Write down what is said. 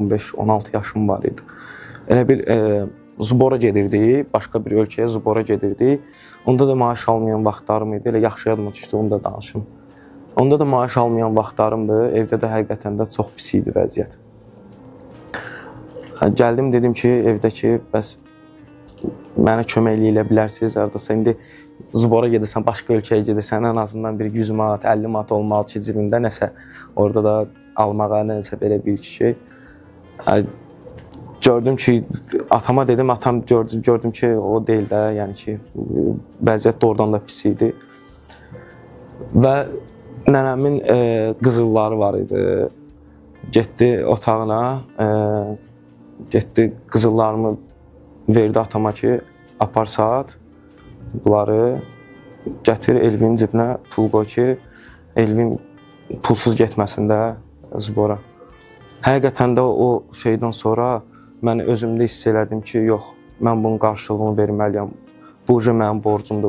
15-16 yaşım var idi. Elə bir zubora gedirdi, başqa bir ölkəyə zubora gedirdi. Onda da maaş almayan vaxtlarım idi. Elə yaxşı yadıma düşdü, onu da danışım. Onda da maaş almayan vaxtlarımdır. Evdə də həqiqətən də çox pis idi vəziyyət. Gəldim, dedim ki, evdəki bəs mənə kömək eləyə bilərsiniz. Hardasa indi zubora gedirsən, başqa ölkəyə gedirsən, ən azından bir 100 manat, 50 manat olmalı ki, cibində nəsə orada da almağa nəsə belə bir şey. Gördüm ki, atama dedim, atam gördüm ki, o deyil də, yəni ki, vəziyyət doğrudan da pis idi. Və nənəmin qızılları var idi. Getdi otağına, getdi qızıllarımı verdi atama ki, apar saat, bunları gətir Elvinin cibinə pul qoy ki, Elvin pulsuz getməsin də zubora. Həqiqətən də o şeydən sonra mən özümdə hiss elədim ki, yox, mən bunun qarşılığını verməliyəm. Bu mənim borcumdur.